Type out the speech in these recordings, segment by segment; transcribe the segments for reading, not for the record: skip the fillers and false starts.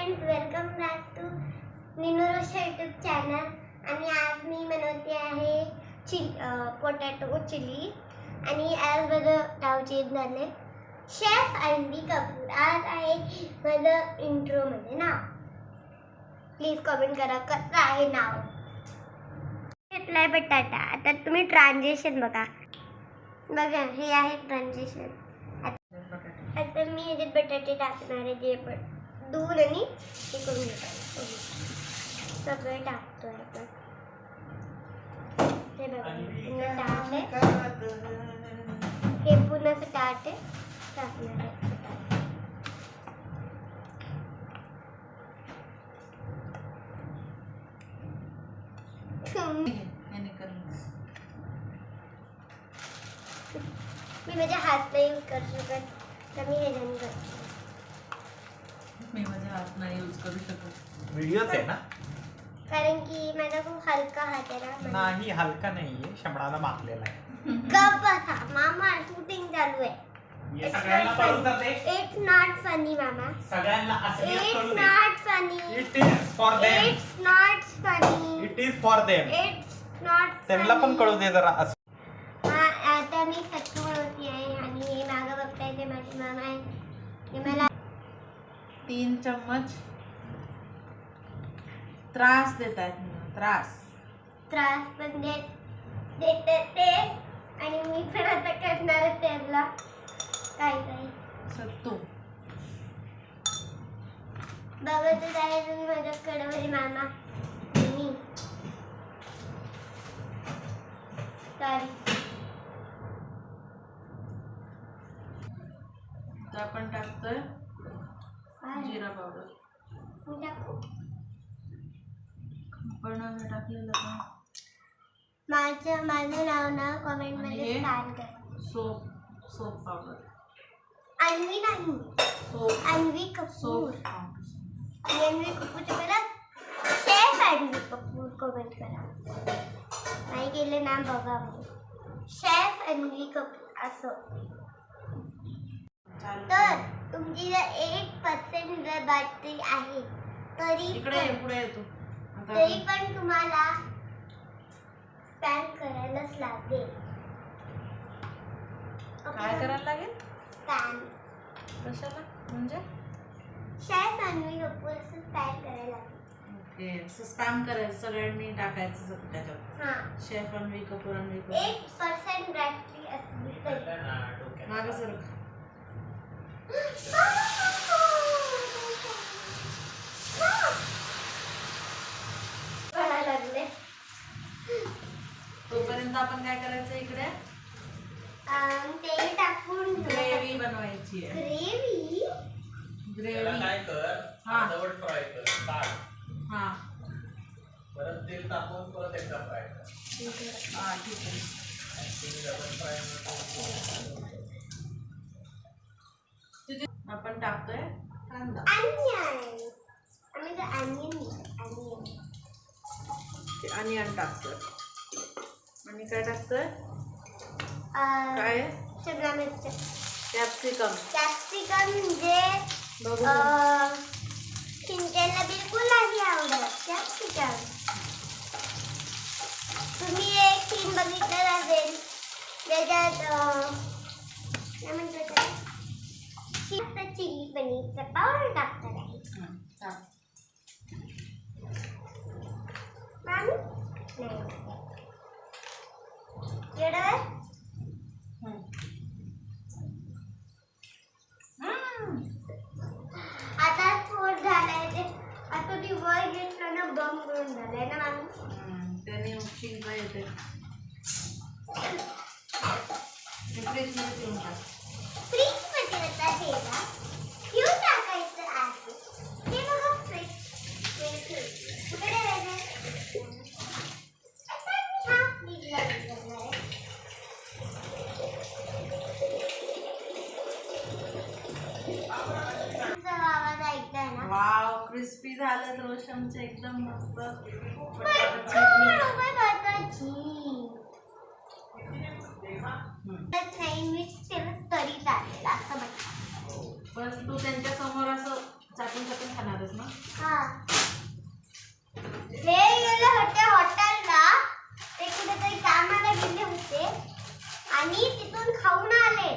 Friends, welcome back to निनोरोशा YouTube channel. आणि आज मी बनवते आहे पोटॅटो चिली. आणि आज माझं नाव चेंज झाले, शेफ अन्वी कपूर. आज आहे माझं इंट्रोमध्ये नाव. प्लीज कमेंट करा कसं आहे नाव. घेतलाय बटाटा. आता तुम्ही ट्रान्झॅक्शन बघा. हे आहे ट्रान्झॅक्शन. आता मी ह्याच्यात बटाटे टाकणार आहे, जे पण दूध आणि हे करून घेतो. सगळे टाकतोय आपण. हे बघा, पूर्ण ताट आहे. हे पूर्ण असं ताट आहे, टाकणार आहे. मी माझ्या हात नाही यूज करू शकत, तर मी हे जण करते. मी माझ्या हात नाही यूज करू शकत. व्हिडिओच आहे ना, कारण की माझा खूप हलका हात आहे ना. नाही हलका नाहीये, शंभराला मारलेला आहे. गप बसा मामा, शूटिंग चालू आहे. हे सगळ्यांना कळून जाते. It's not funny, mama. सगळ्यांना असलीच It's कळू दे. not funny. It is for them. It's not funny. It is for them. It's not त्यांना पण funny. कळू दे जरा असं. आता मी सत्तू बनवती आहे आणि हे मागं बघताय ते माझे मामा आहे. ते मला 3 चम्मच त्रास देत आहेत मला. त्रास पण देते ते. आणि मी पण आता करणार आहे त्याला काही सत्तू बघतच आहे तुम्ही माझ्याकडे माझे मामा. मी सॉरी. तर आपण टाकतोय जिरा पावडर. मी टाकू. आपण हे टाकलेलं का माझं नाव ना कमेंट आणि मध्ये हे? स्टार्ट करा. Soap powder. अन्वी नाही, सोप अन्वी कपूर. सोप आणि अन्वी कपूरच्या पहिला शेफ अन्वी कपूर कमेंट करा. नाही केले ना बघा, शेफ अन्वी कपूर असं. तर तुमची जर 1% जर बॅटरी आहे इकडे पुढे येतो तरी पण तुम्हाला स्पॅम करायलाच लागेल. काय करायला लागेल? स्पॅम कशाला म्हणजे? शेफ अन्वी कपूर असं स्पॅम करायला लागेल. ओके, असं स्पॅम करायचं सगळ्यांनी टाकायचं सगळं त्याच्यावर. हां, शेफ अन्वी कपूर 1% बॅटरी असली तरी. मागं सरक. करायला लागले. तोपर्यंत आपण काय करायचं इकडे? तेल टाकून ग्रेव्ही बनवायची आहे. त्याला काय कर, हा. अर्धवट फ्राय कर, काढ. हा परत तेल टाकून परत एकदा फ्राय कर. हा ठीक आहे. तुम्ही डबल फ्राय आपण टाकतोय कांदा. आम्ही तर अनियन टाकतोय. आणि काय टाकतोय? काय? शिमला मिरची. कॅप्सिकम. कॅप्सिकम म्हणजे बघू चिंचेला बिलकुल नाही आवडत कॅप्सिकम. तुम्ही एक सीन बघितलं असेल त्याच्यात काय म्हणतात त्याला, चिली पनीरचा पावडर टाकतात आहे. मामी नाही आता थोड झालाय ते. आता ती वर घेतलं ना, बम करून झालाय ना मामी. त्याने शिंक येते. फ्रीज मध्ये ठेवून टाक. फ्रीज मध्ये आता ठेवा. घेऊन टाकायचं आहे. हे बघा फ्रीज कुठे ठेवायचं? आता मी हा फ्रीज ला ठेवणार आहे. आवाज ऐकताय ना? वाव, क्रिस्पी झालं रोशमचे एकदम मस्त. नाही मी त्याला तरी चालेल असं. पण तू त्यांच्या समोर असं चाटून चाटून खाणारच ना. हा हे गेले होते हॉटेलला, ते कुठेतरी कामाला गेले होते आणि तिथून खाऊन आले.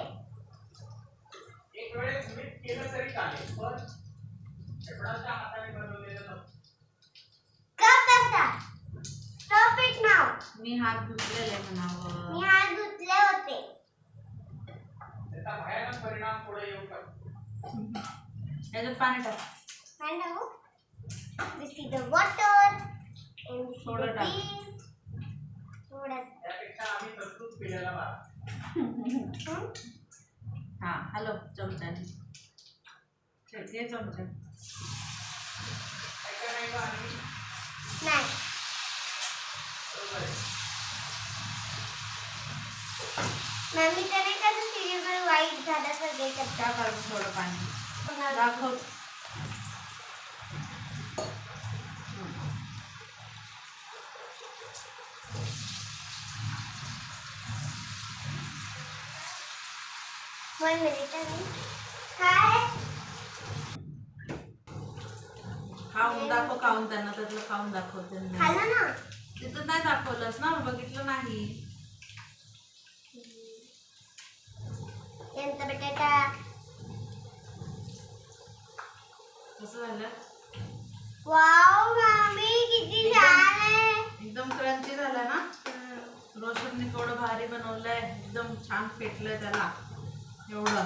एक वेळेस मी केलं तरी चालेल, पण शेपडाच्या हाताने बनवलेलं नको. कप बसा. स्टॉप इट नाव. मी हात धुतलेले म्हणावं. मी हात धुतले होते. त्याचा भयानक परिणाम पुढे येऊ शकतो. याच्यात पाणी टाक. And now, this is the water. And this is थोडं the टाक. tea. थोडं. त्यापेक्षा आम्ही तरतूद पिलेला बरा. हं? हा हॅलो चमच्याने. हे चमचा. ऐका नाही का आणि नाही. बरोबर आहे. मम्मी त्याने कसं सिरियल वाईट झालं सगळे करता. टाक अजून थोडं पाणी. दाखव. One minute. काय? खाऊन दाखव. खाऊन त्यांना त्यातलं खाऊन दाखव त्यांना. खाल्लं ना? तिथं नाही दाखवलंस ना, बघितलं नाही. यांचा बटाटा. कसं झालं? वाव मम्मी किती छान आहे. एकदम क्रंची झालं ना. रोशनने थोडं भारी बनवलंय, एकदम छान पेटलंय त्याला एवढं.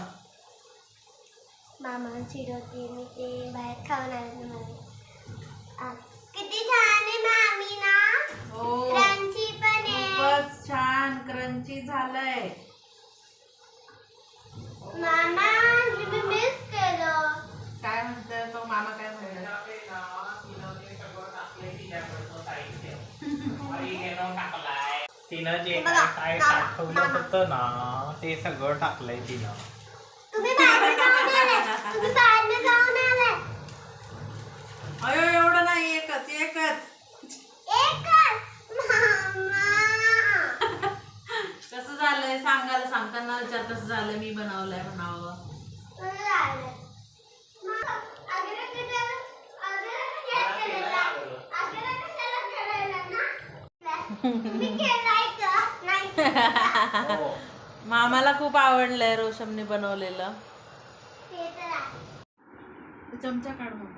मामा चिडवते मी ते बाहेर खाऊन आले मला. किती छान आहे मामी ना. हो क्रंची पण आहे. खूपच छान क्रंची झालंय. मामा तुम्ही मिस केलं. काय म्हणतोय तो मामा? काय म्हणतोय? त्याच्यामध्ये ना तिनं ते सगळं टाकलंय तिच्याकडचं साहित्य. ऑरिगेनो टाकलाय. तिनं जे बघा, काय मामा, साठवलं मामा. होतं ना ते सगळं टाकलंय तिनं. तुम्ही बाहेर जाऊन आले. तुम्ही बाहेर जाऊन आले. अयो एवढं नाही, एकच एकच. एकच मामा. कसं झालंय सांगायला सांगताना विचार कसं झालंय. मी बनवलंय म्हणावं. कसं झालं? मग अगरबत्ती केलं- अगरबत्ती केलेला. अगरबत्ती केलेला ना? तुम्ही केलाय का? नाही केला. हो. मामाला खूप आवडलंय रोशनने बनवलेलं. ते तर आहे. चमचा काढ मग.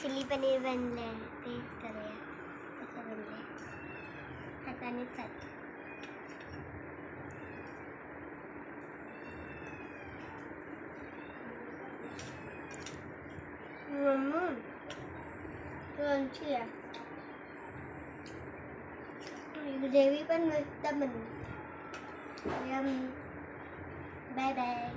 चिली पनीर बनलंय. टेस्ट करूया कसं बनलंय. हातानेच खाते. क्रंची आहे. ग्रेव्ही पण मस्त बनली. Bye bye.